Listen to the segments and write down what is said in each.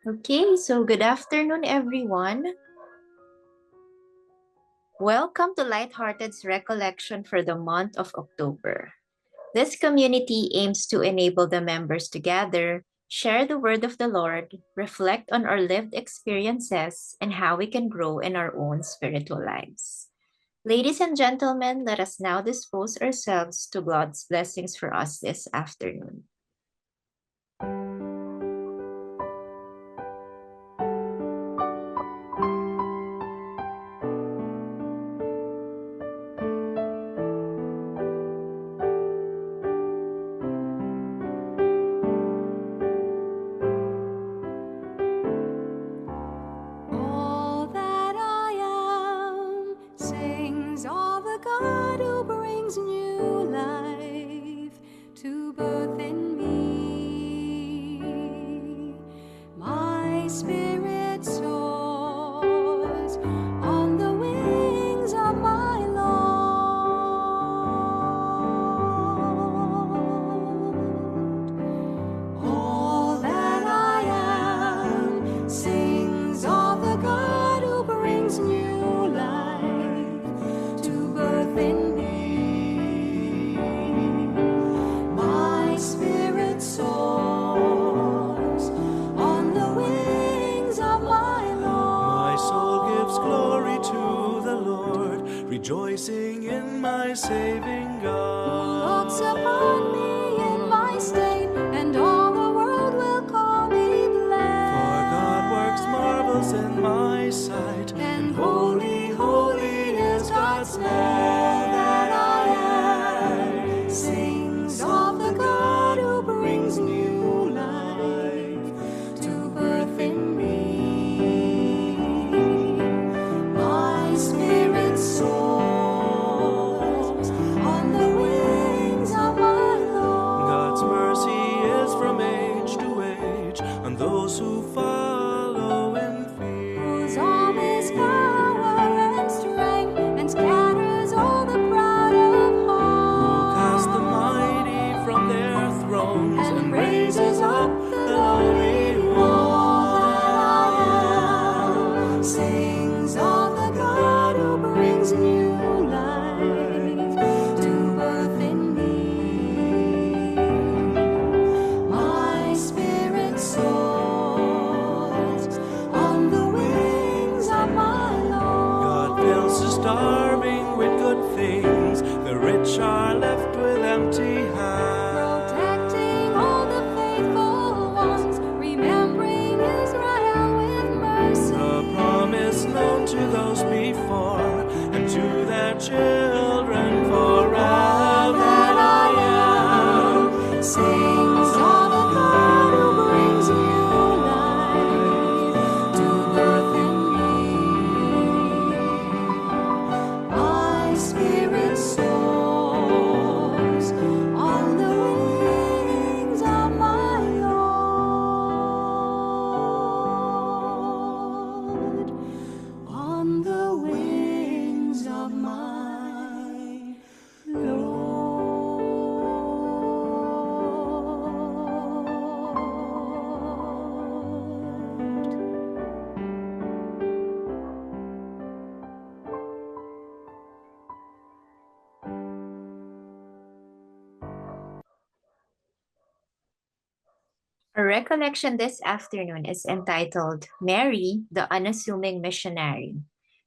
Okay, so good afternoon, everyone. Welcome to Lighthearted's Recollection for the month of October. This community aims to enable the members to gather, share the word of the Lord, reflect on our lived experiences, and how we can grow in our own spiritual lives. Ladies and gentlemen, let us now dispose ourselves to God's blessings for us this afternoon. All that I am sings of a God who brings new life to birth in me. My spirit soars on the wings of my Lord. All that I am sings of the God who brings new life to birth in me. My spirit soars on the wings of my Lord. My soul gives glory to the Lord, rejoicing in my saving God. Who looks upon me in my state, and all the world will call me blessed. For God works marvels in my sight, And holy, holy is God's name. All that I am sings of the God who brings new life to birth in me. My spirit soars on the wings of my Lord. God's mercy is from age to age on those who follow in fear. Whose arm is power and strength, and scatters all the proud of Who heart. cast the mighty from their thrones And raises up the lowly one. All that I am sings of the God who brings new life to birth in me. My spirit soars on the wings of my Lord. God fills the starving with good things, the rich are left with empty hands. Protecting all the faithful ones, remembering Israel with mercy. The promise known to those before and to their children forever. All that I am sings of a God who brings new life to birth in me. My spirit soars on the wings of my Lord. On the wings of my Lord. Our recollection this afternoon is entitled Mary, the Unassuming Missionary,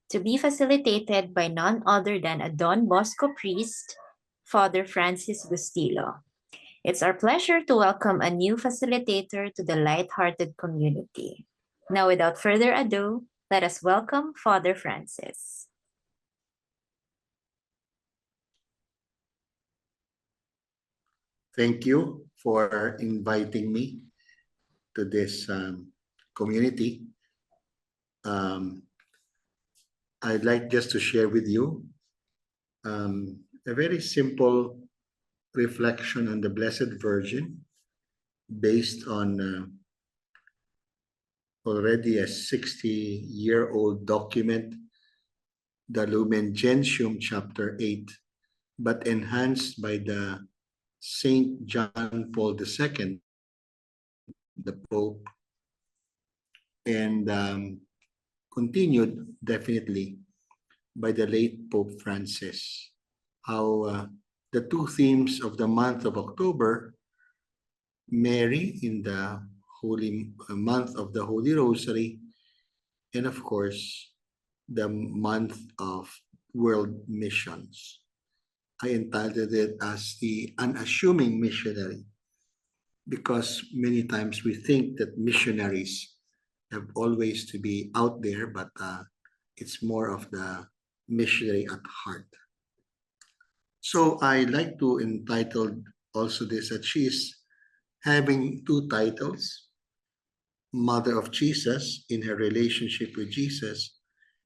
to be facilitated by none other than a Don Bosco priest, Father Francis Bustillo. It's our pleasure to welcome a new facilitator to the Lighthearted community. Now, without further ado, let us welcome Father Francis. Thank you for inviting me to this community. I'd like just to share with you a very simple reflection on the Blessed Virgin based on already a 60-year-old document, the Lumen Gentium, chapter 8, but enhanced by the Saint John Paul II, the Pope, and continued definitely by the late Pope Francis. How the two themes of the month of October, Mary in the holy month of the Holy Rosary, and of course, the month of world missions. I entitled it as the unassuming missionary because many times we think that missionaries have always to be out there, but it's more of the missionary at heart. So I like to entitle also this that she is having two titles, Mother of Jesus in her relationship with Jesus,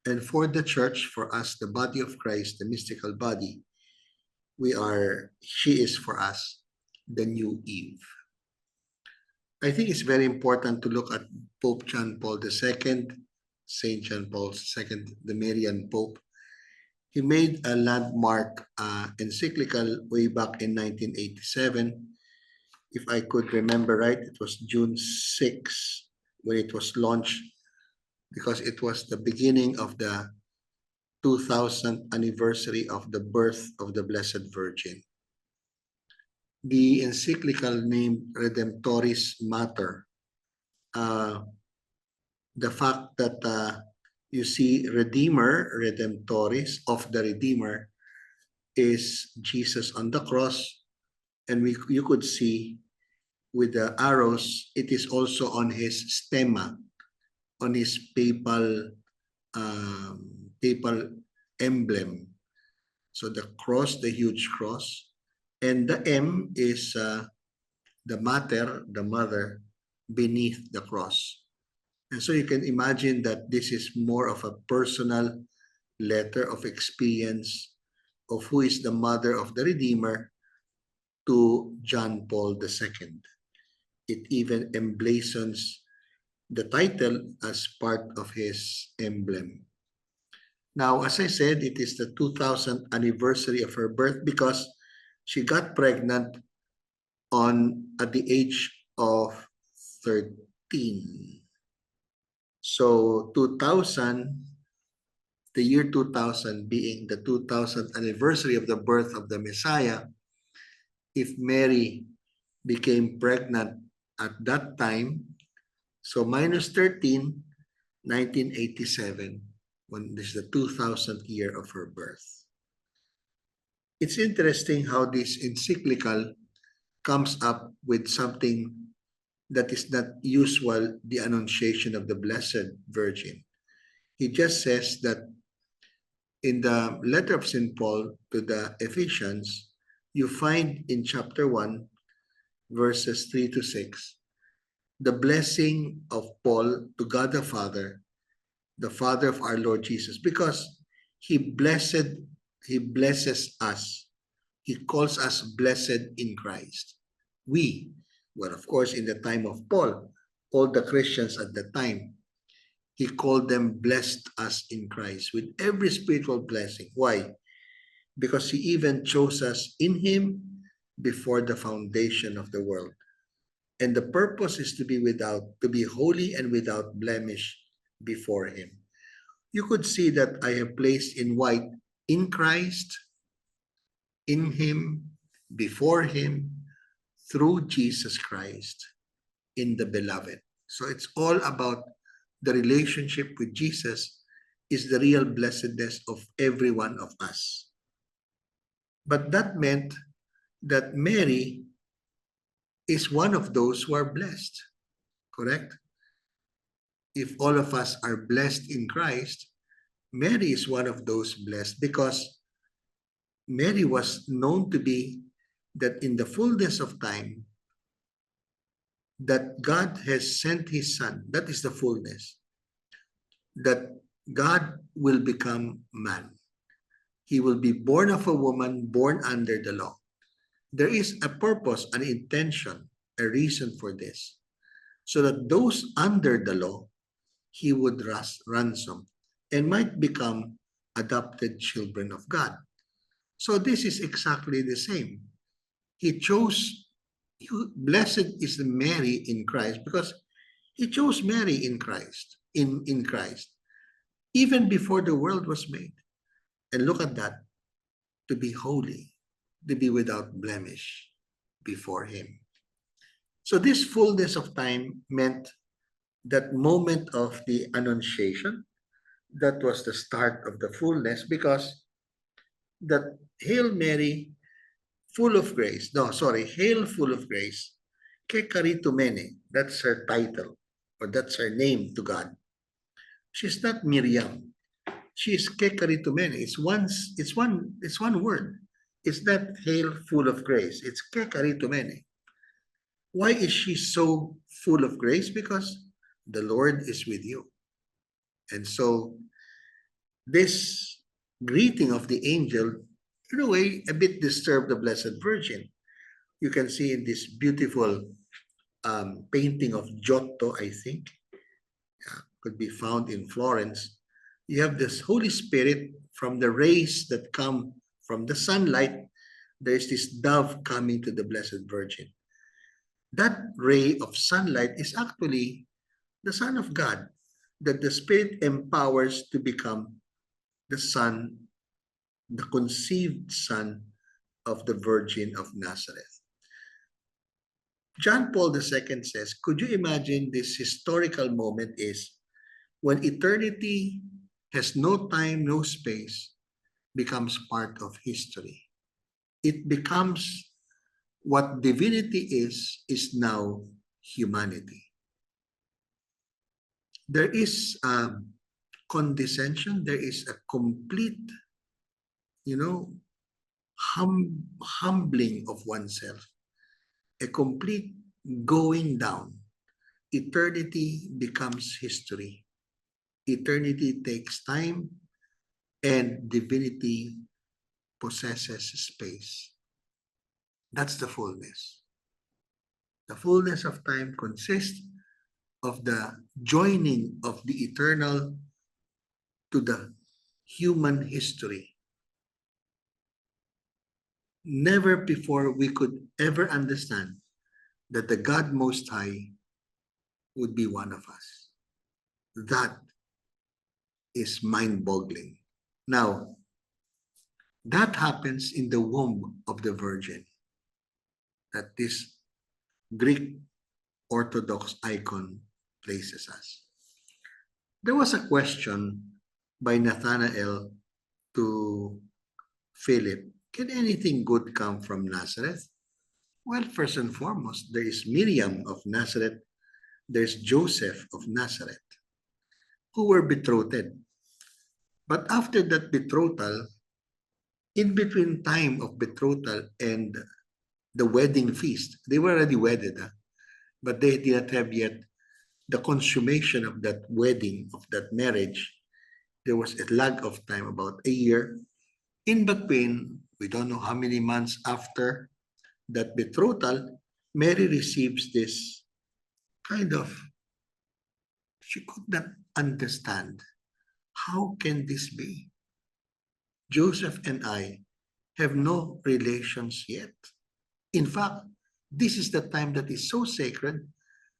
and for the church, for us, the body of Christ, the mystical body, she is for us the new Eve. I think it's very important to look at Pope John Paul II, Saint John Paul II, the Marian Pope. He made a landmark encyclical way back in 1987. If I could remember right, it was June 6 when it was launched because it was the beginning of the 2000th anniversary of the birth of the Blessed Virgin. The encyclical named Redemptoris Mater, the fact that you see Redeemer, Redemptoris, of the Redeemer, is Jesus on the cross, and you could see with the arrows, it is also on his stemma, on his papal emblem. So the cross, the huge cross, and the M is the mater, the mother, beneath the cross. And so you can imagine that this is more of a personal letter of experience of who is the mother of the Redeemer to John Paul II. It even emblazons the title as part of his emblem. Now, as I said, it is the 2000th anniversary of her birth because she got pregnant at the age of 13. So 2000, the year 2000 being the 2000th anniversary of the birth of the Messiah, if Mary became pregnant at that time, so minus 13, 1987, when this is the 2000th year of her birth. It's interesting how this encyclical comes up with something that is not usual, the Annunciation of the Blessed Virgin. He just says that in the letter of St. Paul to the Ephesians, you find in chapter 1, verses 3 to 6, the blessing of Paul to God the Father of our Lord Jesus, because he blesses us. He calls us blessed in Christ. Well, of course, in the time of Paul, all the Christians at the time, he called them blessed us in Christ with every spiritual blessing. Why? Because he even chose us in him before the foundation of the world. And the purpose is to be holy and without blemish before him. You could see that I have placed in white in Christ, in him, before him, through Jesus Christ, in the beloved. So it's all about the relationship with Jesus is the real blessedness of every one of us. But that meant that Mary is one of those who are blessed, correct? If all of us are blessed in Christ, Mary is one of those blessed because Mary was known to be that in the fullness of time, that God has sent his son, that is the fullness, that God will become man. He will be born of a woman, born under the law. There is a purpose, an intention, a reason for this, so that those under the law, he would ransom and might become adopted children of God. So this is exactly the same. He chose, blessed is Mary in Christ because He chose Mary in Christ, in Christ, even before the world was made. And look at that, to be holy, to be without blemish before him. So this fullness of time meant that moment of the Annunciation, that was the start of the fullness, because that Hail Mary, full of grace, no, sorry, Hail full of grace, ke karitumene, that's her title, or that's her name to God. She's not Miriam. She's ke karitumene. It's one word. It's not Hail full of grace. It's ke karitumene. Why is she so full of grace? Because the Lord is with you. And so this greeting of the angel, in a way, a bit disturbed the Blessed Virgin. You can see in this beautiful painting of Giotto, I think, could be found in Florence. You have this Holy Spirit from the rays that come from the sunlight. There's this dove coming to the Blessed Virgin. That ray of sunlight is actually the Son of God, that the Spirit empowers to become the Son, the conceived Son of the Virgin of Nazareth. John Paul II says, could you imagine this historical moment is when eternity has no time, no space, becomes part of history. It becomes what divinity is now humanity. There is condescension, there is a complete, humbling of oneself, a complete going down. Eternity becomes history. Eternity takes time, and divinity possesses space. That's the fullness. The fullness of time consists of the joining of the eternal to the human history. Never before we could ever understand that the God Most High would be one of us. That is mind-boggling. Now, that happens in the womb of the Virgin, that this Greek Orthodox icon places us. There was a question by Nathanael to Philip, can anything good come from Nazareth? Well, first and foremost, there is Miriam of Nazareth, there's Joseph of Nazareth, who were betrothed. But after that betrothal, in between time of betrothal and the wedding feast, they were already wedded, but they did not have yet the consummation of that wedding, of that marriage. There was a lag of time, about a year. In between, we don't know how many months after that betrothal, Mary receives this kind of, she could not understand. How can this be? Joseph and I have no relations yet. In fact, this is the time that is so sacred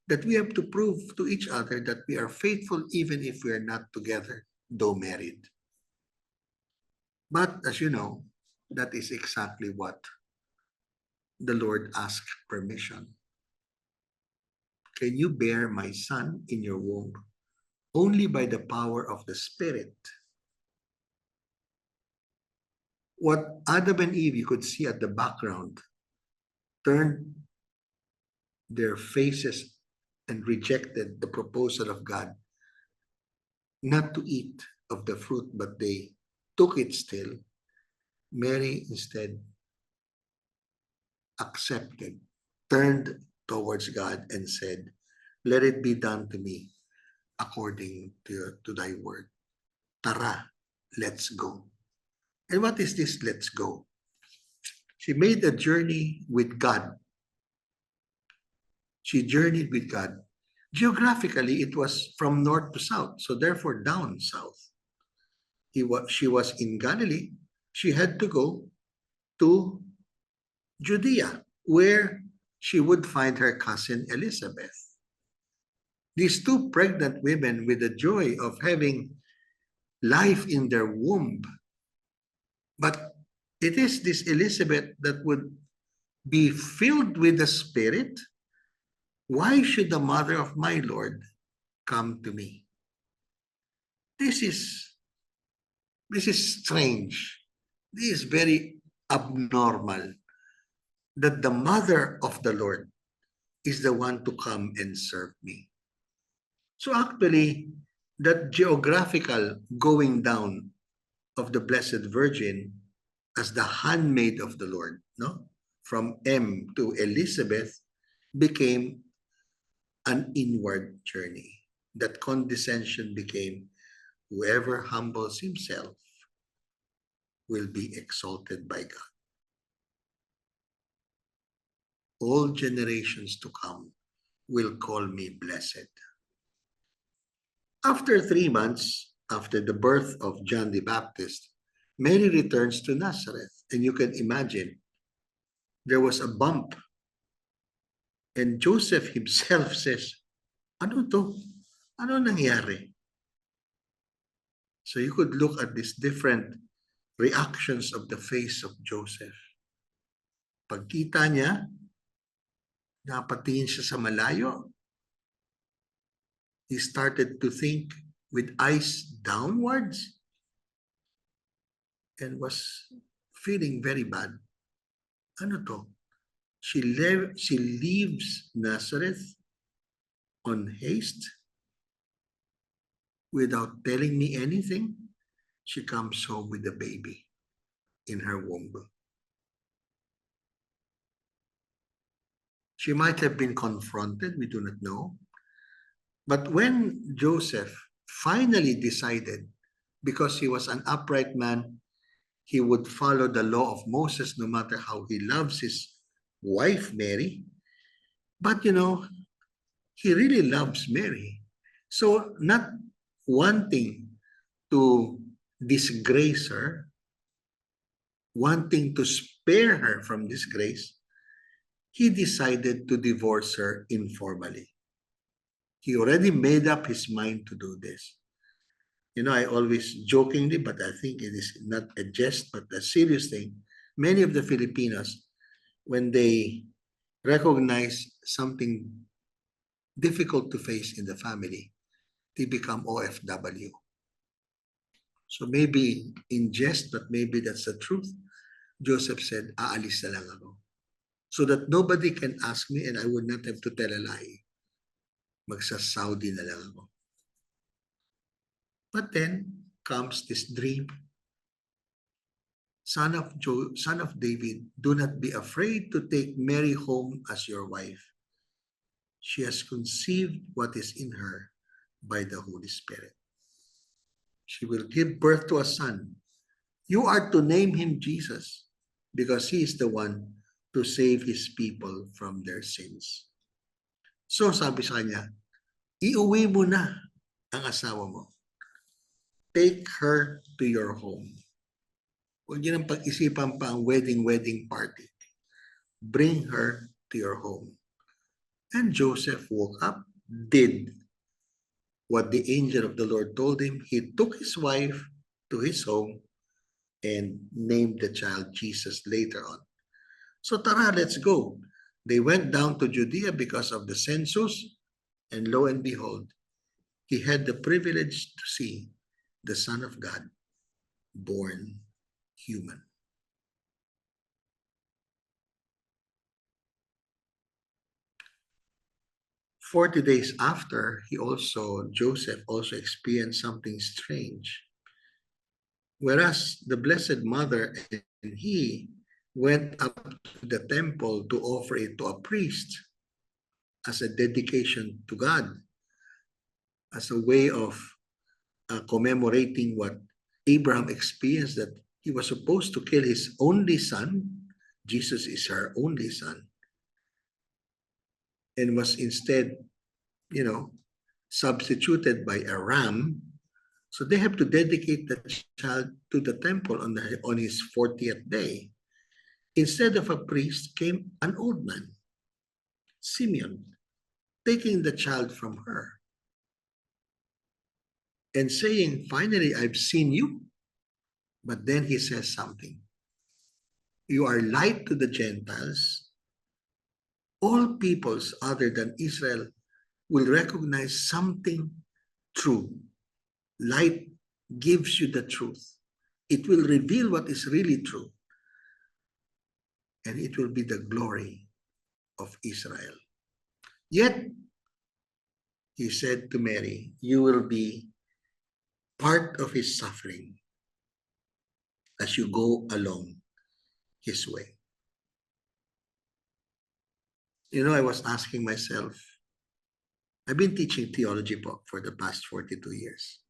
that we have to prove to each other that we are faithful even if we are not together, though married. But as you know, that is exactly what the Lord asked permission. Can you bear my son in your womb? Only by the power of the Spirit. What Adam and Eve, you could see at the background, turned their faces and rejected the proposal of God not to eat of the fruit, but they took it still. Mary instead accepted, turned towards God and said, let it be done to me according to thy word. Tara, let's go. And what is this let's go? She made a journey with God. She journeyed with God. Geographically, it was from north to south, so therefore down south. She was in Galilee. She had to go to Judea, where she would find her cousin Elizabeth. these two pregnant women with the joy of having life in their womb. But it is this Elizabeth that would be filled with the Spirit. Why should the mother of my Lord come to me? This is strange. This is very abnormal that the mother of the Lord is the one to come and serve me. So actually, that geographical going down of the Blessed Virgin as the handmaid of the Lord, no, from M to Elizabeth, became an inward journey. That condescension became, whoever humbles himself will be exalted by God. All generations to come will call me blessed. After 3 months, after the birth of John the Baptist, Mary returns to Nazareth. And you can imagine, there was a bump. And Joseph himself says, ano to? Ano nangyari? So you could look at these different reactions of the face of Joseph. Pagkita niya, napatingin siya sa malayo. He started to think with eyes downwards and was feeling very bad. Ano to? She leaves Nazareth on haste without telling me anything. She comes home with the baby in her womb. She might have been confronted, we do not know. But when Joseph finally decided, because he was an upright man, he would follow the law of Moses no matter how he loves his wife, Mary. But you know, he really loves Mary. So not wanting to disgrace her, wanting to spare her from disgrace, he decided to divorce her informally. He already made up his mind to do this. You know, I always jokingly, but I think it is not a jest, but a serious thing. Many of the Filipinos, when they recognize something difficult to face in the family, they become OFW. So maybe in jest, but maybe that's the truth. Joseph said, aalis na lang ako. So that nobody can ask me and I would not have to tell a lie. Magsa-Saudi na lang ako. But then comes this dream. Son of David, do not be afraid to take Mary home as your wife. She has conceived what is in her by the Holy Spirit. She will give birth to a son. You are to name him Jesus, because he is the one to save his people from their sins. So sabi sa kanya, iuwi mo na ang asawa mo. Take her to your home. Huwag niyo nang pag-isipan pa ang wedding party. Bring her to your home. And Joseph woke up, did what the angel of the Lord told him. He took his wife to his home and named the child Jesus later on. So tara, let's go. They went down to Judea because of the census, and lo and behold, he had the privilege to see the Son of God born human. "40 days after, Joseph also experienced something strange. Whereas the Blessed Mother and he went up to the temple to offer it to a priest as a dedication to God, as a way of commemorating what Abraham experienced, that he was supposed to kill his only son. Jesus is her only son, and was instead, substituted by a ram. So they have to dedicate the child to the temple on his 40th day. Instead of a priest came an old man, Simeon, taking the child from her. and saying, finally, I've seen you. But then he says something. You are light to the Gentiles. All peoples other than Israel will recognize something true. Light gives you the truth. It will reveal what is really true. And it will be the glory of Israel. Yet, he said to Mary, you will be part of his suffering as you go along his way. You know, I was asking myself, I've been teaching theology for the past 42 years,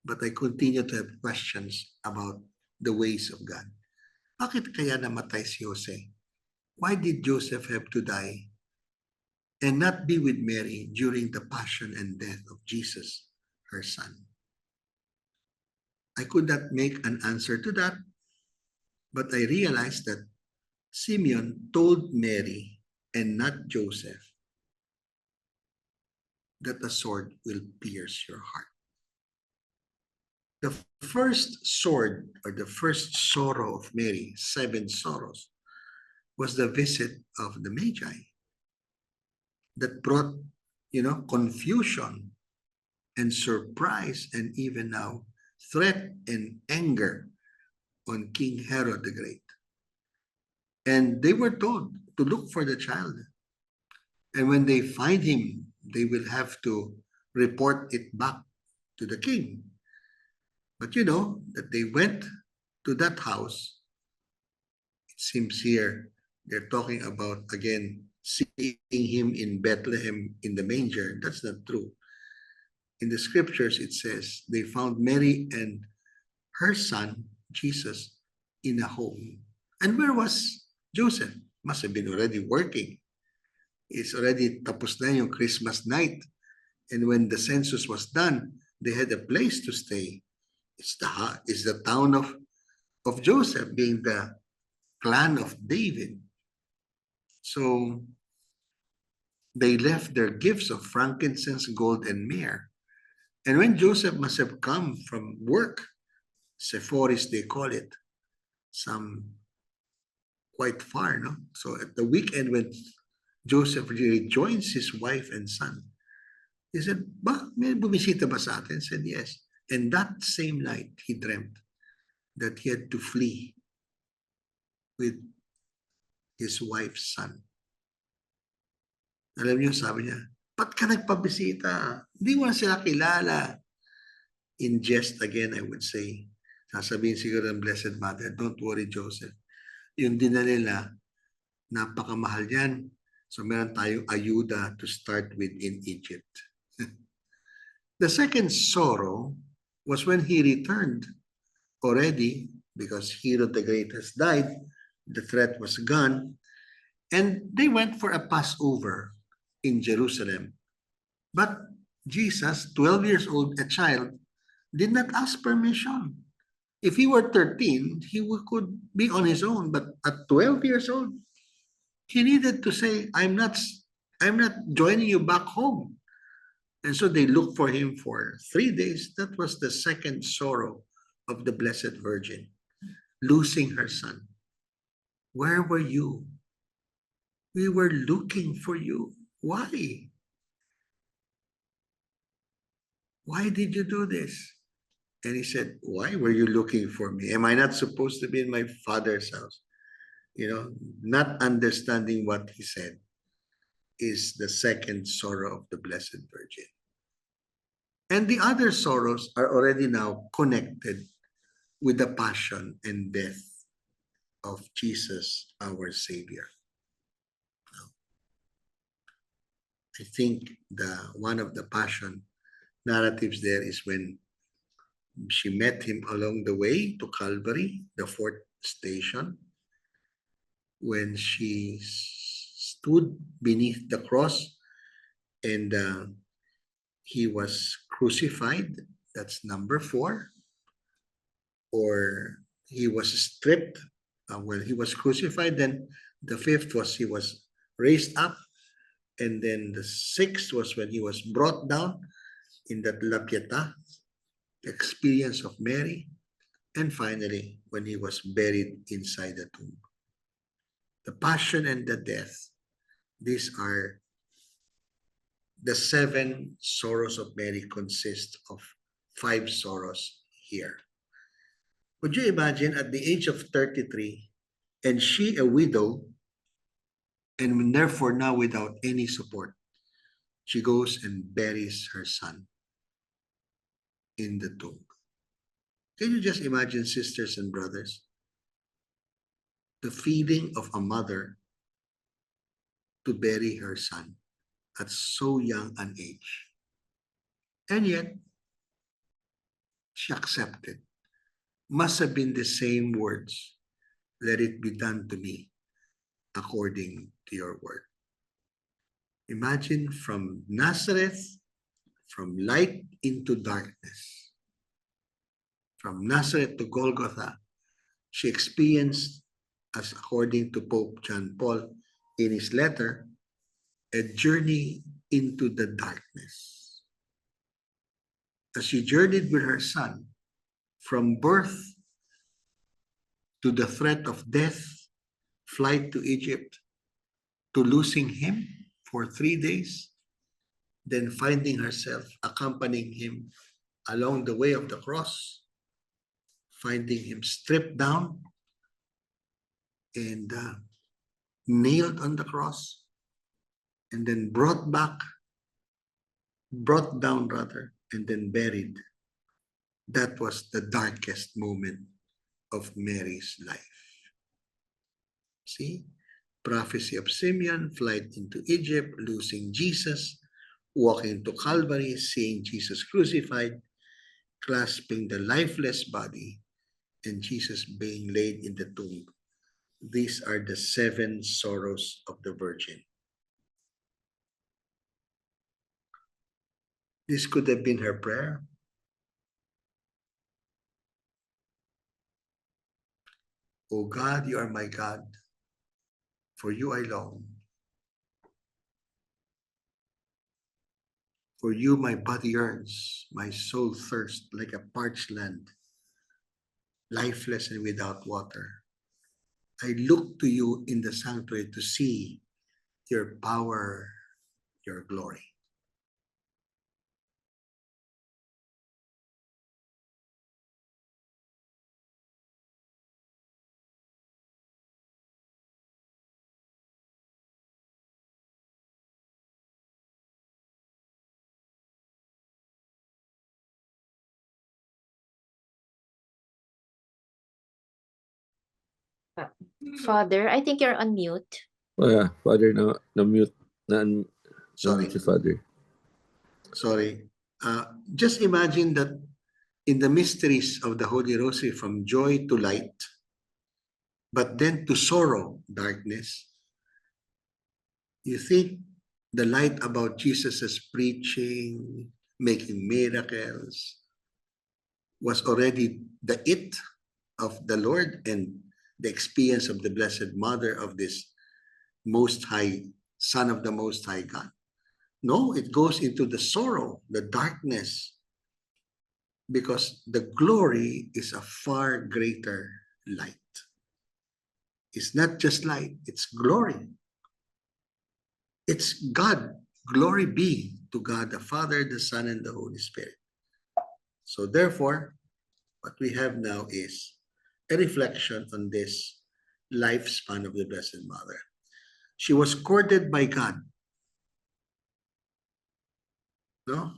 but I continue to have questions about the ways of God. Bakit kaya namatay si Jose? Why did Joseph have to die and not be with Mary during the passion and death of Jesus, her son? I could not make an answer to that, but I realized that Simeon told Mary and not Joseph that a sword will pierce your heart. The first sword or the first sorrow of Mary, 7 sorrows, was the visit of the Magi that brought, confusion and surprise and even now threat and anger on King Herod the Great. And they were told to look for the child. And when they find him, they will have to report it back to the king. But you know that they went to that house. It seems here they're talking about, again, seeing him in Bethlehem in the manger. That's not true. In the scriptures, it says they found Mary and her son, Jesus, in a home. And where was Joseph? Must have been already working. It's already tapos na yung Christmas night. And when the census was done, they had a place to stay. It's the town of Joseph, being the clan of David. So they left their gifts of frankincense, gold, and myrrh. And when Joseph must have come from work, Sephoris they call it, some quite far, no? So at the weekend when Joseph rejoins his wife and son, he said, may bumisita ba sa atin? Said, yes. And that same night, he dreamt that he had to flee with his wife's son. Alam niyo, sabi niya, ba't ka nagpabisita? Hindi mo na sila kilala. In jest again, I would say, sasabihin siguro ng Blessed Mother, don't worry, Joseph. Yung dinala nila, napakamahal yan. So meron tayong ayuda to start with in Egypt. The second sorrow was when he returned already, because Herod the Great has died, the threat was gone, and they went for a Passover in Jerusalem. But Jesus, 12 years old, a child, did not ask permission. If he were 13, he could be on his own, but at 12 years old, he needed to say, I'm not joining you back home. And so they looked for him for 3 days. That was the second sorrow of the Blessed Virgin, losing her son. Where were you? We were looking for you. Why? Why did you do this? And he said, why were you looking for me? Am I not supposed to be in my father's house? Not understanding what he said is the second sorrow of the Blessed Virgin. And the other sorrows are already now connected with the passion and death of Jesus, our Savior. I think one of the passion narratives there is when she met him along the way to Calvary, the 4th station, when she stood beneath the cross and he was crucified. That's number 4. Or he was stripped when he was crucified. Then the 5th was he was raised up. And then the 6th was when he was brought down in that La Pietà. the experience of Mary, and finally, when he was buried inside the tomb. The passion and the death, these are the 7 sorrows of Mary consist of 5 sorrows here. Would you imagine at the age of 33, and she a widow, and therefore now without any support, she goes and buries her son in the tomb. Can you just imagine, sisters and brothers, the feeling of a mother to bury her son at so young an age? And yet, she accepted. Must have been the same words. Let it be done to me according to your word. Imagine from Nazareth, from light into darkness. From Nazareth to Golgotha, she experienced, as according to Pope John Paul in his letter, a journey into the darkness. As she journeyed with her son from birth to the threat of death, flight to Egypt, to losing him for 3 days, then finding herself accompanying him along the way of the cross, finding him stripped down and nailed on the cross, and then brought down rather, and then buried. That was the darkest moment of Mary's life. See? Prophecy of Simeon, flight into Egypt, losing Jesus, walking to Calvary, seeing Jesus crucified, clasping the lifeless body, and Jesus being laid in the tomb. These are the 7 sorrows of the Virgin. This could have been her prayer. O God, you are my God. For you I long. For you my body yearns, my soul thirsts like a parched land, lifeless and without water. I look to you in the sanctuary to see your power, your glory. Father, I think you're on mute. Oh yeah, Father, na-mute. Sorry. Si Father. Sorry. Just imagine that in the mysteries of the Holy Rosary, from joy to light, but then to sorrow, darkness, you think the light about Jesus' preaching, making miracles, was already the it of the Lord and the experience of the Blessed Mother of this Most High, Son of the Most High God. No, it goes into the sorrow, the darkness, because the glory is a far greater light. It's not just light, it's glory. It's God. Glory be to God, the Father, the Son, and the Holy Spirit. So therefore, what we have now is a reflection on this lifespan of the Blessed Mother. She was courted by God. No?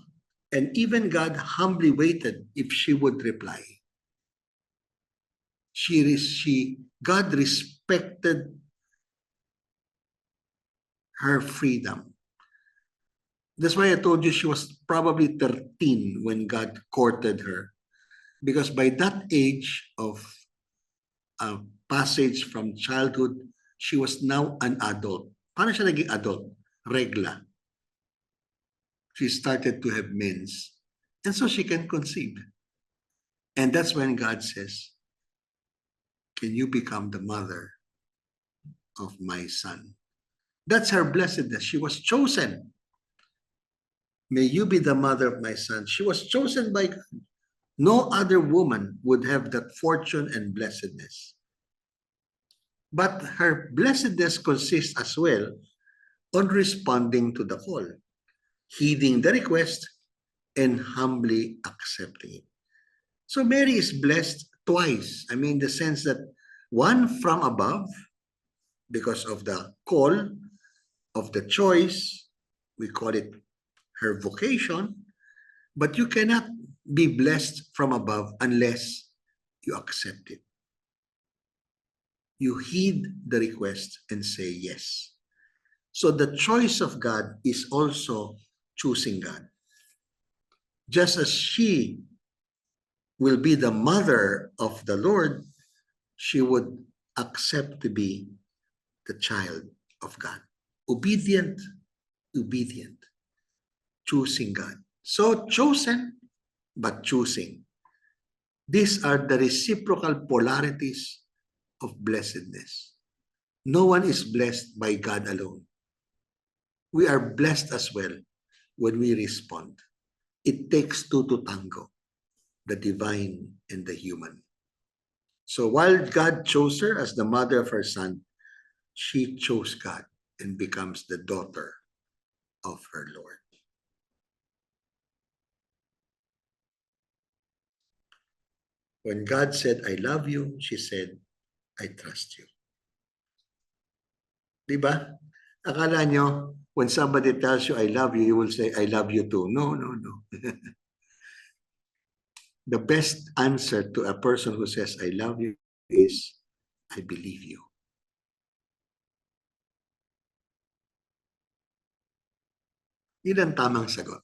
And even God humbly waited if she would reply. God respected her freedom. That's why I told you she was probably 13 when God courted her. Because by that age of passage from childhood, she was now an adult. Paano siya naging adult? Regla. She started to have mens. And so she can conceive. And that's when God says, can you become the mother of my son? That's her blessedness. She was chosen. May you be the mother of my son. She was chosen by God. No other woman would have that fortune and blessedness. But her blessedness consists as well on responding to the call, heeding the request, and humbly accepting it. So Mary is blessed twice. I mean, the sense that one from above, because of the call, of the choice, we call it her vocation, but you cannot be blessed from above unless you accept it. You heed the request and say yes. So the choice of God is also choosing God. Just as she will be the mother of the Lord, she would accept to be the child of God. Obedient, obedient, choosing God. So chosen, but choosing. These are the reciprocal polarities of blessedness. No one is blessed by God alone. We are blessed as well when we respond. It takes two to tango, the divine and the human. So while God chose her as the mother of her son, she chose God and becomes the daughter of her Lord. When God said, I love you, she said, I trust you. Diba? Akala nyo, when somebody tells you, I love you, you will say, I love you too. No, no, no. The best answer to a person who says, I love you is, I believe you. Yun ang tamang sagot.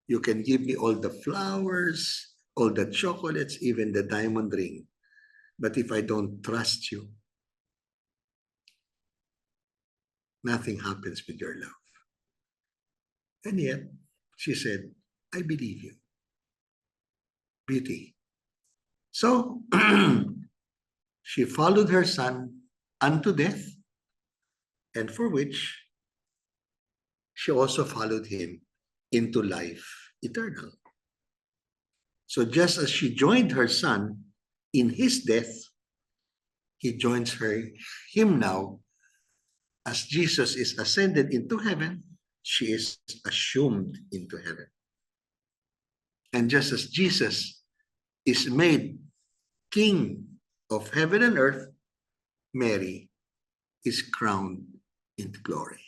You can give me all the flowers, all the chocolates, even the diamond ring. But if I don't trust you, nothing happens with your love. And yet, she said, I believe you. Beauty. So, she followed her son unto death, and for which she also followed him into life eternal. So just as she joined her son in his death, he joins him now. As Jesus is ascended into heaven, she is assumed into heaven. And just as Jesus is made King of heaven and earth, Mary is crowned into glory.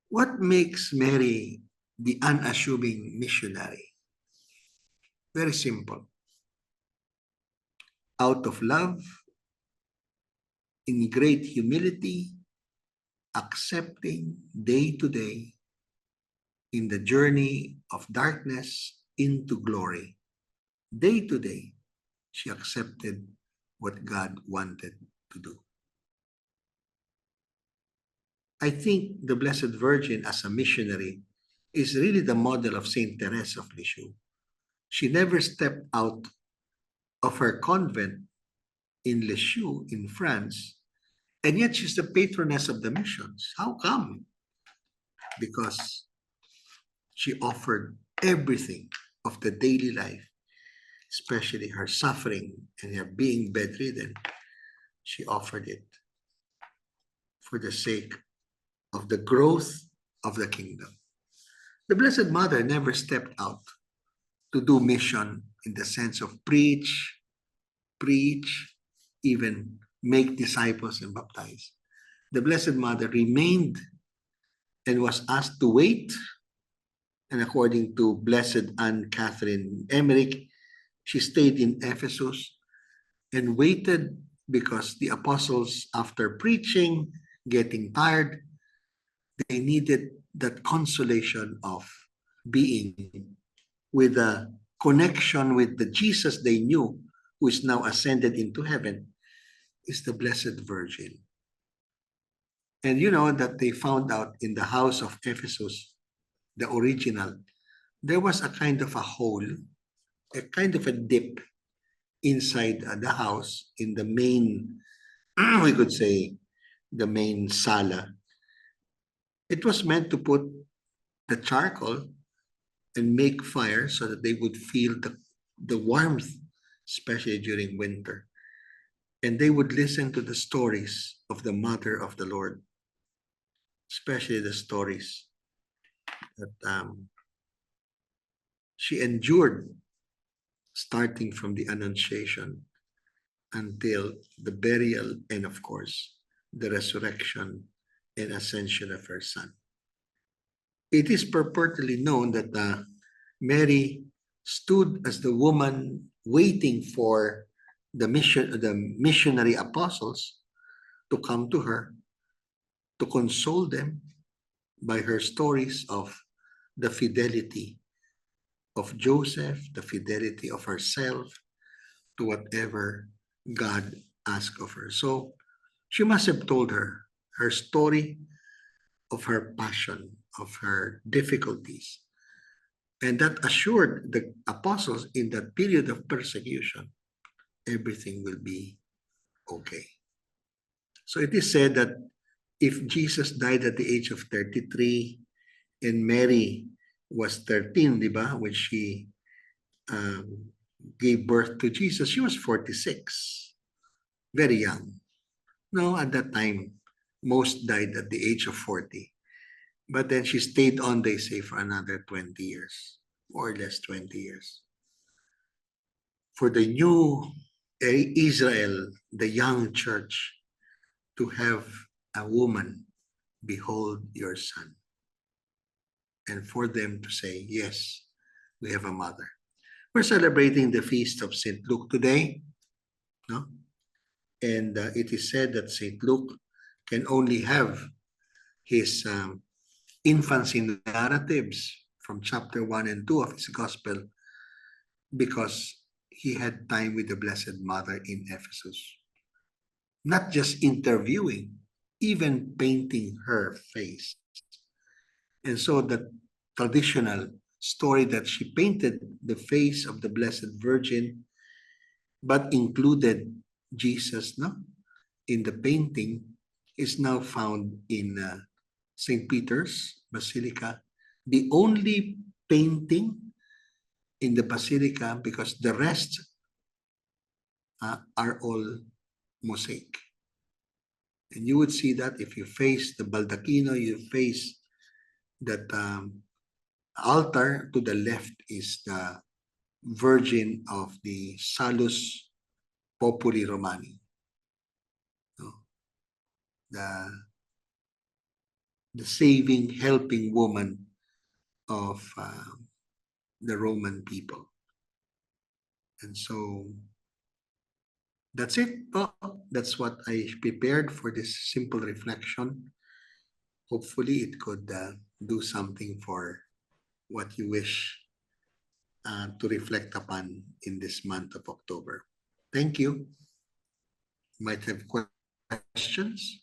What makes Mary the unassuming missionary? Very simple. Out of love, in great humility, accepting day to day in the journey of darkness into glory. Day to day, she accepted what God wanted to do. I think the Blessed Virgin as a missionary is really the model of Saint Therese of Lisieux. She never stepped out of her convent in Lisieux in France, and yet she's the patroness of the missions. How come? Because she offered everything of the daily life, especially her suffering and her being bedridden. She offered it for the sake of the growth of the kingdom. The Blessed Mother never stepped out to do mission in the sense of preach, even make disciples and baptize. The Blessed Mother remained and was asked to wait. And according to Blessed Anne Catherine Emmerich, she stayed in Ephesus and waited because the apostles, after preaching, getting tired, they needed that consolation of being with a connection with the Jesus they knew, who is now ascended into heaven, is the Blessed Virgin. And you know that they found out in the house of Ephesus, the original, there was a kind of a hole, a kind of a dip inside the house in the main, we could say, the main sala. It was meant to put the charcoal and make fire so that they would feel the warmth, especially during winter. And they would listen to the stories of the mother of the Lord, especially the stories that she endured starting from the Annunciation until the burial and, of course, the resurrection and ascension of her son. It is purportedly known that Mary stood as the woman waiting for the missionary apostles to come to her to console them by her stories of the fidelity of Joseph, the fidelity of herself to whatever God asked of her. So she must have told her story of her passion, of her difficulties. And that assured the apostles in that period of persecution, everything will be okay. So it is said that if Jesus died at the age of 33 and Mary was 13, di ba, when she gave birth to Jesus, she was 46, very young. No, at that time, most died at the age of 40. But then she stayed on, they say, for another 20 years, more or less 20 years. For the new Israel, the young church, to have a woman, behold your son. And for them to say, yes, we have a mother. We're celebrating the feast of St. Luke today, no? And it is said that St. Luke can only have his infancy narratives from chapter 1 and 2 of his gospel because he had time with the Blessed Mother in Ephesus. Not just interviewing, even painting her face. And so the traditional story that she painted the face of the Blessed Virgin, but included Jesus, no, in the painting, is now found in St. Peter's Basilica, the only painting in the Basilica because the rest are all mosaic. And you would see that if you face the baldacchino, you face that altar, to the left is the Virgin of the Salus Populi Romani. No? The saving, helping woman of the Roman people. And so that's it. Oh, that's what I prepared for this simple reflection. Hopefully it could do something for what you wish to reflect upon in this month of October. Thank you. You might have questions.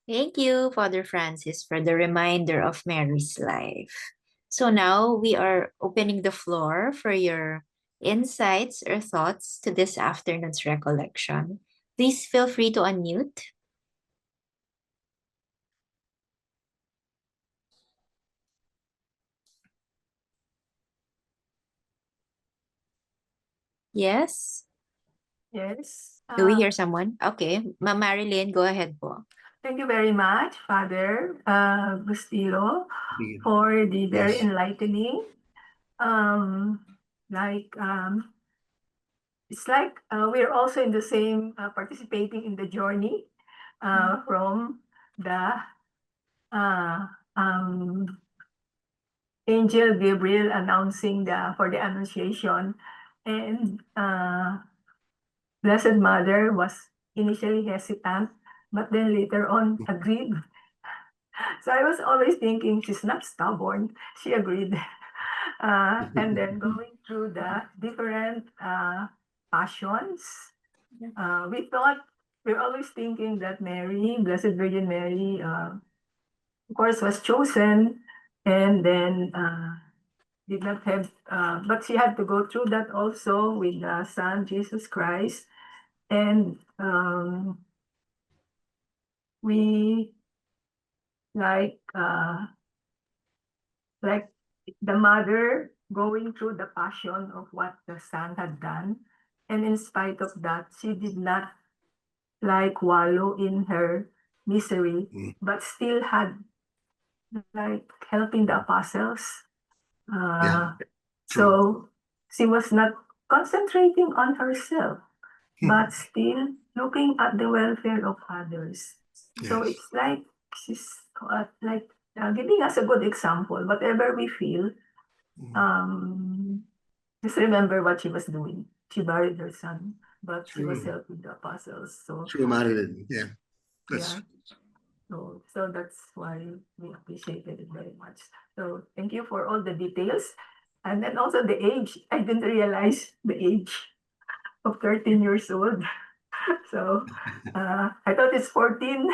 Thank you, Father Francis, for the reminder of Mary's life. So now we are opening the floor for your insights or thoughts to this afternoon's recollection. Please feel free to unmute. Yes? Yes. Do we hear someone? Okay. Ma'am Marilyn, go ahead po. Thank you very much, Father Bustillo, for the very Yes. enlightening. It's like we're also in the same participating in the journey from the angel Gabriel announcing for the Annunciation, and Blessed Mother was initially hesitant, but then later on agreed. So I was always thinking she's not stubborn. She agreed. And then going through the different passions, we're always thinking that Mary, Blessed Virgin Mary, of course, was chosen, and then did not have, but she had to go through that also with the Son, Jesus Christ. And we like the mother going through the passion of what the son had done. And in spite of that, she did not like wallow in her misery, but still had like helping the apostles. Yeah, So she was not concentrating on herself, but still looking at the welfare of others. So Yes. it's like she's giving us a good example. Whatever we feel, just remember what she was doing. She buried her son, but she was True. helping the apostles. So True, Marilyn. Yeah. That's yeah. So that's why we appreciated it very much. So thank you for all the details. And then also the age. I didn't realize the age of 13 years old. So I thought it's 14.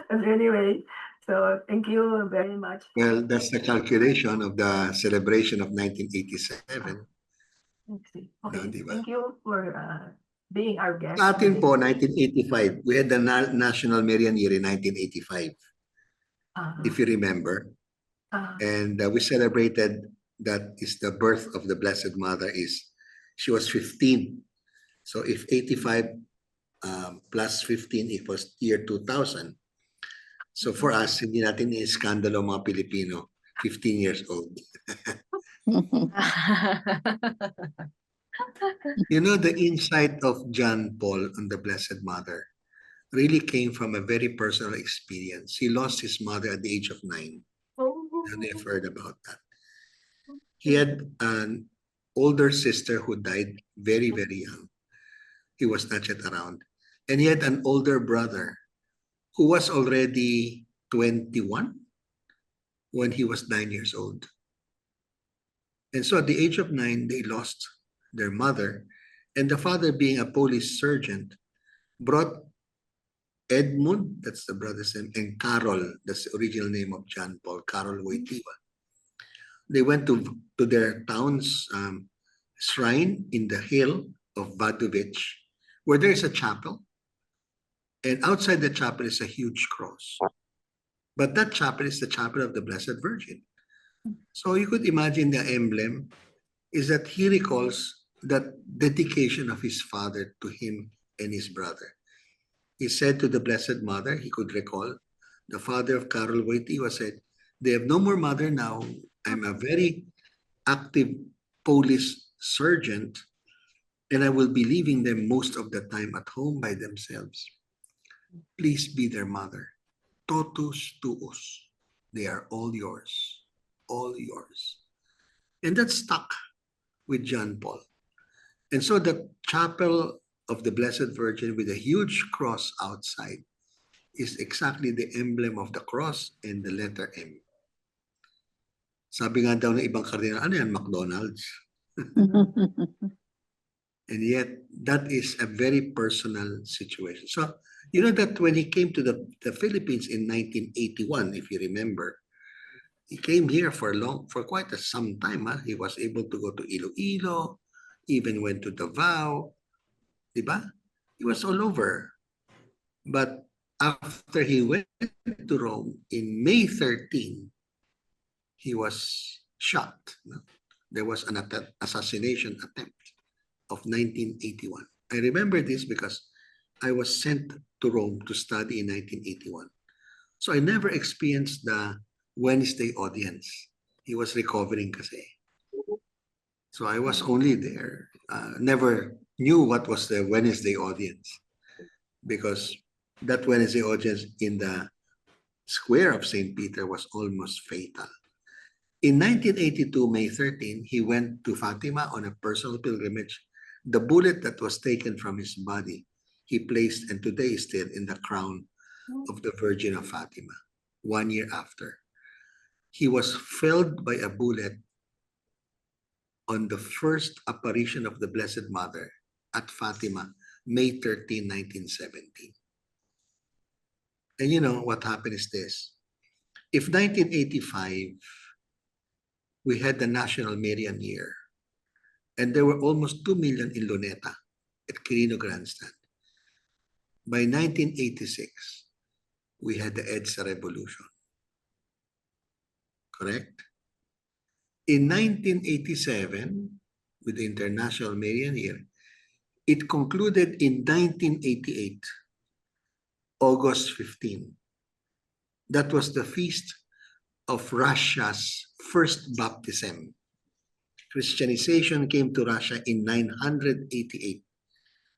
But anyway, so thank you very much. well, that's the calculation of the celebration of 1987. Let's see. Okay, Di ba? thank you for being our guest. Sa atin po, 1985. We had the National Marian Year in 1985, if you remember. And we celebrated that is the birth of the Blessed Mother she was 15. So if 85 plus 15 equals year 2000. So for us, hindi natin iskandalo mga Pilipino, 15 years old. You know, the insight of John Paul on the Blessed Mother really came from a very personal experience. He lost his mother at the age of 9. And I've heard about that. He had an older sister who died very, very young. He was not yet around. And he had an older brother who was already 21 when he was 9 years old. And so at the age of 9, they lost their mother. And the father, being a police sergeant, brought Edmund, that's the brother's name, and Carol, that's the original name of John Paul, Carol Wojtyła. They went to their town's shrine in the hill of Badovich, where there is a chapel. And outside the chapel is a huge cross. But that chapel is the chapel of the Blessed Virgin. So you could imagine the emblem is that he recalls that dedication of his father to him and his brother. He said to the Blessed Mother, he could recall, the father of Carol Wojtyła said, they have no more mother now. I'm a very active police sergeant, and I will be leaving them most of the time at home by themselves. Please be their mother. Totus tuus. They are all yours. All yours. And that stuck with John Paul. And so the chapel of the Blessed Virgin with a huge cross outside is exactly the emblem of the cross and the letter M. Sabi nga daw ng ibang kardinal, ano yan, McDonald's? And yet, that is a very personal situation. So, you know that when he came to the Philippines in 1981, if you remember, he came here for quite some time. Huh? He was able to go to Iloilo, even went to Davao, diba? He was all over. But after he went to Rome in May 13, he was shot. No? There was an assassination attempt of 1981. I remember this because I was sent to Rome to study in 1981. So I never experienced the Wednesday audience. He was recovering kasi. So I was only there. Never knew what was the Wednesday audience because that Wednesday audience in the square of St. Peter was almost fatal. In 1982, May 13, he went to Fatima on a personal pilgrimage. The bullet that was taken from his body, he placed, and today is still in the crown of the Virgin of Fatima, 1 year after. He was felled by a bullet on the first apparition of the Blessed Mother at Fatima, May 13, 1917. And you know what happened is this. If 1985, we had the National Marian Year, and there were almost 2 million in Luneta at Quirino Grandstand. By 1986, we had the EDSA revolution. Correct? In 1987, with the International Marian Year, it concluded in 1988, August 15. That was the feast of Russia's first baptism. Christianization came to Russia in 988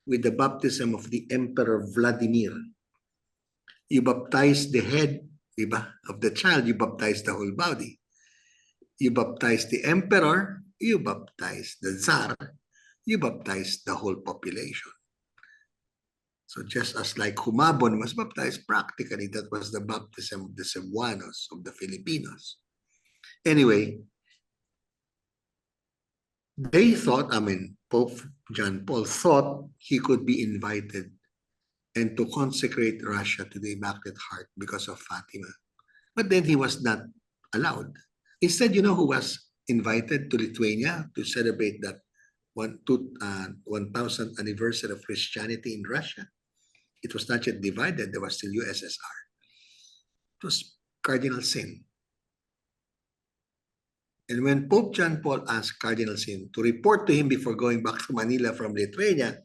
with the baptism of the Emperor Vladimir. You baptize the head, diba, of the child, you baptize the whole body. You baptize the emperor, you baptize the Tsar, you baptize the whole population. So just as like Humabon was baptized, practically that was the baptism of the Cebuanos, of the Filipinos. Anyway, they thought, Pope John Paul thought he could be invited and to consecrate Russia to the Immaculate Heart because of Fatima. But then he was not allowed. Instead, you know who was invited to Lithuania to celebrate that 1000th anniversary of Christianity in Russia? It was not yet divided. There was still USSR. It was Cardinal Sin. And when Pope John Paul asked Cardinal Sin to report to him before going back to Manila from Lithuania,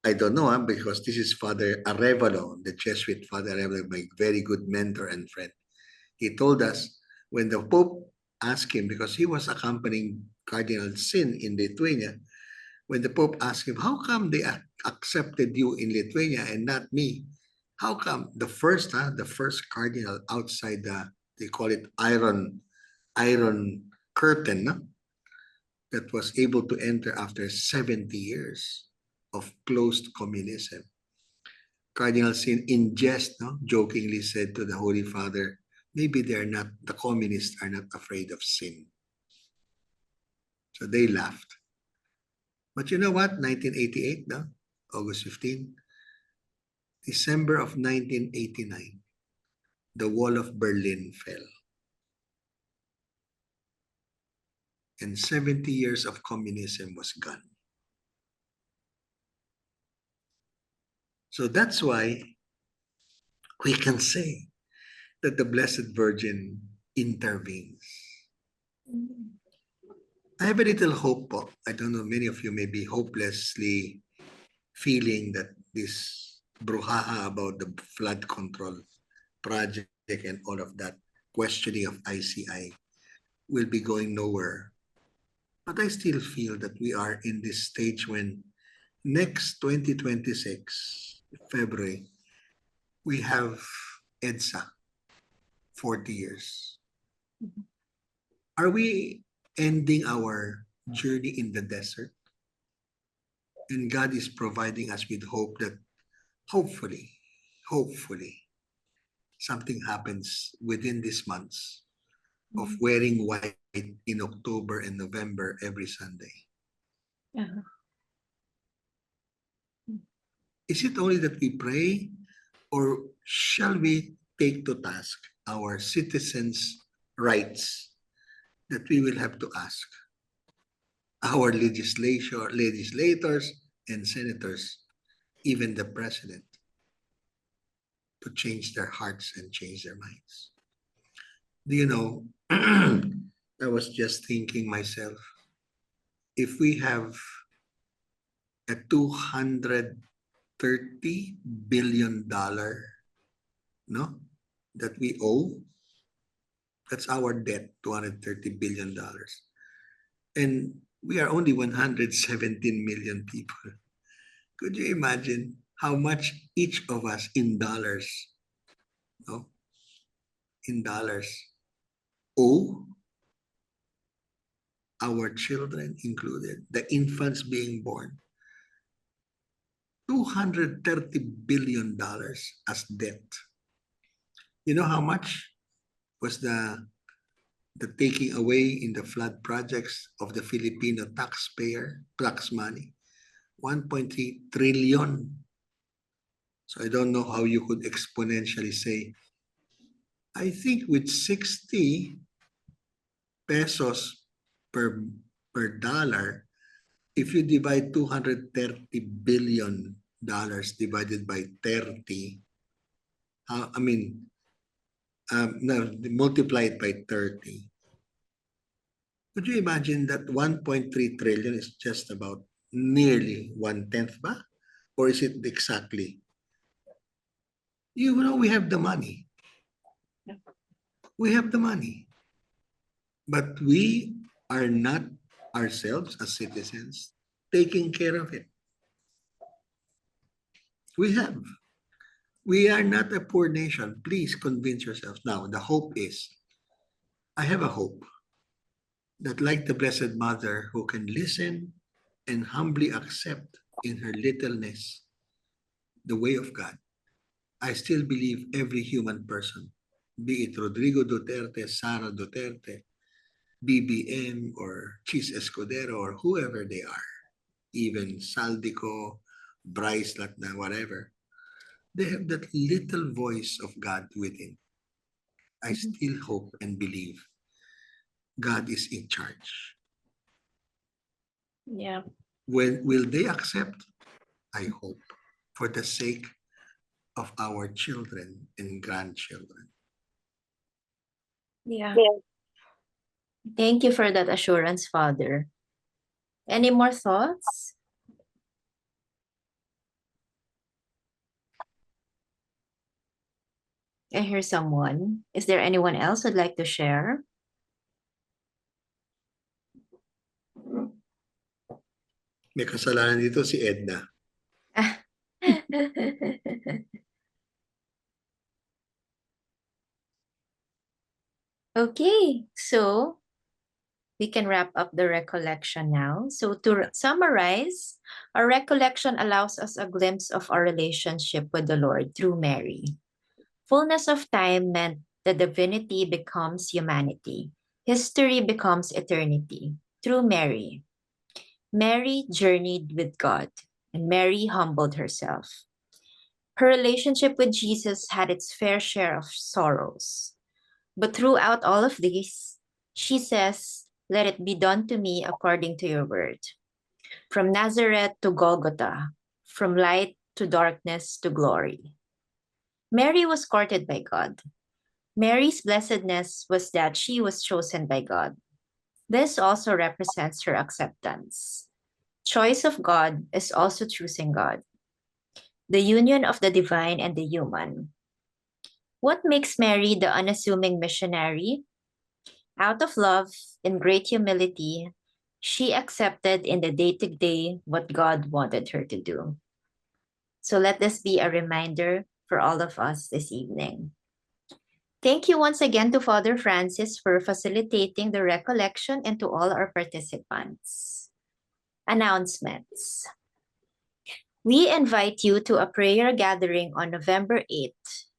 I don't know, because this is Father Arevalo, the Jesuit Father Arevalo, my very good mentor and friend. He told us when the Pope asked him, because he was accompanying Cardinal Sin in Lithuania, when the Pope asked him, how come they accepted you in Lithuania and not me? How come the first cardinal outside they call it iron curtain, no? That was able to enter after 70 years of closed communism. Cardinal Sin in jest, no, jokingly said to the Holy Father, maybe the communists are not afraid of sin. So they laughed. But you know what? 1988, no? August 15, December of 1989, the wall of Berlin fell. And 70 years of communism was gone. So that's why we can say that the Blessed Virgin intervenes. I have a little hope. I don't know, many of you may be hopelessly feeling that this brouhaha about the flood control project and all of that questioning of ICI will be going nowhere. But I still feel that we are in this stage when next 2026, February, we have EDSA, 40 years. Are we ending our journey in the desert? And God is providing us with hope that hopefully, something happens within these months of wearing white in October and November every Sunday. Is it only that we pray, or shall we take to task our citizens' rights that we will have to ask our legislators and senators, even the president, to change their hearts and change their minds? Do you know, I was just thinking myself, if we have a $230 billion, no, that we owe, that's our debt, $230 billion. And we are only 117 million people. Could you imagine how much each of us in dollars, no, in dollars, owe? Our children included, the infants being born, $230 billion as debt. You know how much was the taking away in the flood projects of the Filipino taxpayer, tax money? 1.3 trillion. So I don't know how you could exponentially say, I think with 60 pesos per dollar, if you divide $230 billion divided by 30, multiply it by 30, Could you imagine that 1.3 trillion is just about nearly 1/10 ba? Or is it exactly? You know, we have the money. We have the money. But we are not ourselves as citizens taking care of it. We have. We are not a poor nation. Please convince yourselves. Now, the hope is, I have a hope that like the Blessed Mother who can listen and humbly accept in her littleness the way of God, I still believe every human person, be it Rodrigo Duterte, Sara Duterte, BBM, or Chis Escudero, or whoever they are, even Saldico, Bryce Latna, whatever, they have that little voice of God within. I still hope and believe God is in charge. Yeah. When will they accept? I hope, for the sake of our children and grandchildren. Yeah. Thank you for that assurance, Father. Any more thoughts? I hear someone. Is there anyone else who'd like to share? May kasalanan dito si Edna. Okay, so we can wrap up the recollection now. So to summarize, our recollection allows us a glimpse of our relationship with the Lord through Mary. Fullness of time meant the divinity becomes humanity. History becomes eternity through Mary. Mary journeyed with God, and Mary humbled herself. Her relationship with Jesus had its fair share of sorrows. But throughout all of these, she says, "Let it be done to me according to your word." From Nazareth to Golgotha, from light to darkness to glory. Mary was courted by God. Mary's blessedness was that she was chosen by God. This also represents her acceptance. Choice of God is also choosing God. The union of the divine and the human. What makes Mary the unassuming missionary? Out of love and great humility, she accepted in the day-to-day what God wanted her to do. So let this be a reminder for all of us this evening. Thank you once again to Father Francis for facilitating the recollection and to all our participants. Announcements. We invite you to a prayer gathering on November 8th.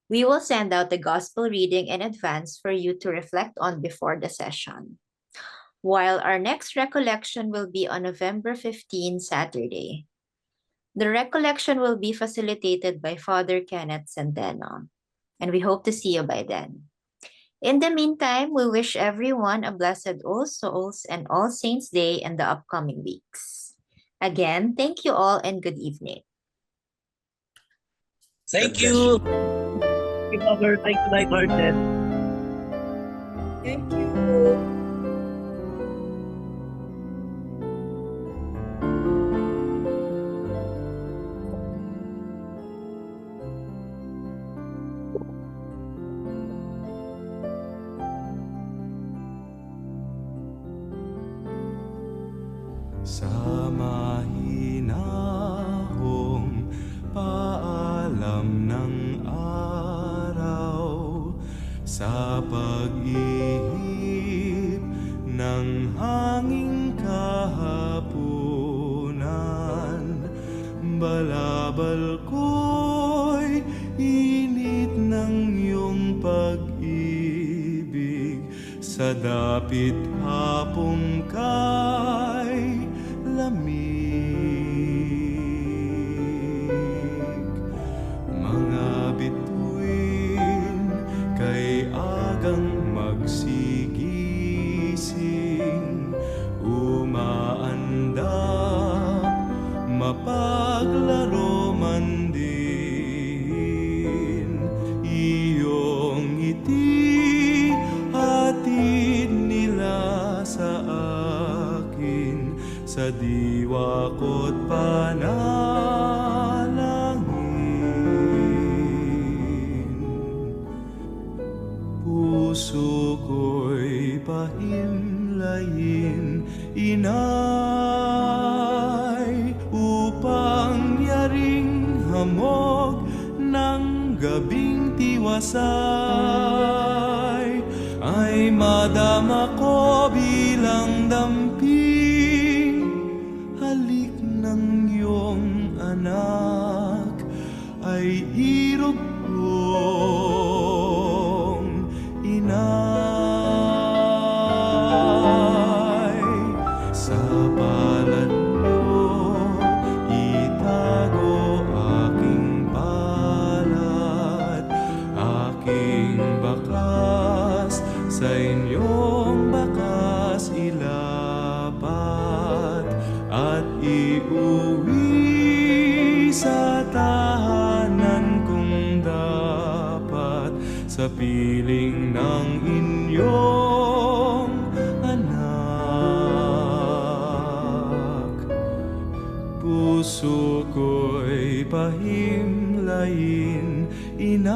We will send out the gospel reading in advance for you to reflect on before the session. While our next recollection will be on November 15, Saturday. The recollection will be facilitated by Father Kenneth Centeno, and we hope to see you by then. In the meantime, we wish everyone a blessed All Souls and All Saints Day in the upcoming weeks. Again, thank you all and good evening. Thank God bless you. Thank you, Father. Thank you, Lighthearted. Thank you. Sa mahinahong paalam ng araw, sa pag-ihip ng hanging kahapunan, balabal ko'y init ng iyong pag-ibig, sa dapit hapong kay lamig. Mga bituin kay agang magsigising, umaandap, mapaglaro man din. Iyong ngiti hatid nila sa diwa ko't panalangin. Puso ko'y pahimlayin, inay, upang yaring hamog ng gabing tiwasay ay madama ko bilang damping halik ng iyong anak ay irog kong inay. Sa palad niyo itago aking palad, aking bakas sa inyong bakas ilapat at iuwi sa tahanan kung dapat sa piling ng inyong anak. Puso ko'y pahimlayin, inay,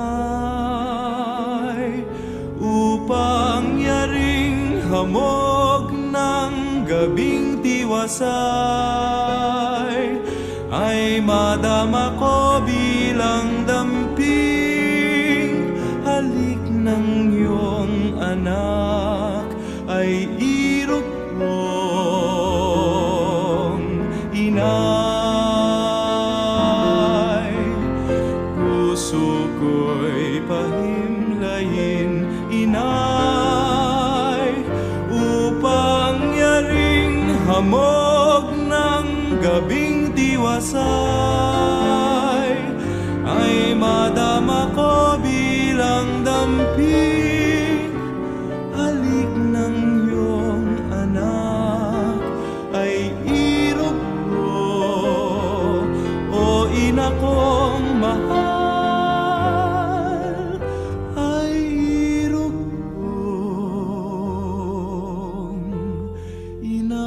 upang yaring hamog ng gabing tiwasay ay madama ko bilang damping halik ng iyong anak ay irog kong inay. Puso ko'y pahimlayin, inay, upang yaring hamog ng gabing tiwasay ay madama ko bilang damping halik ng iyong anak ay irog ko, o ina kong mahal, ay irog kong inay.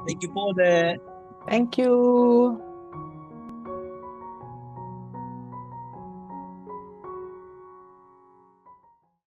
Thank you po ulit. Thank you.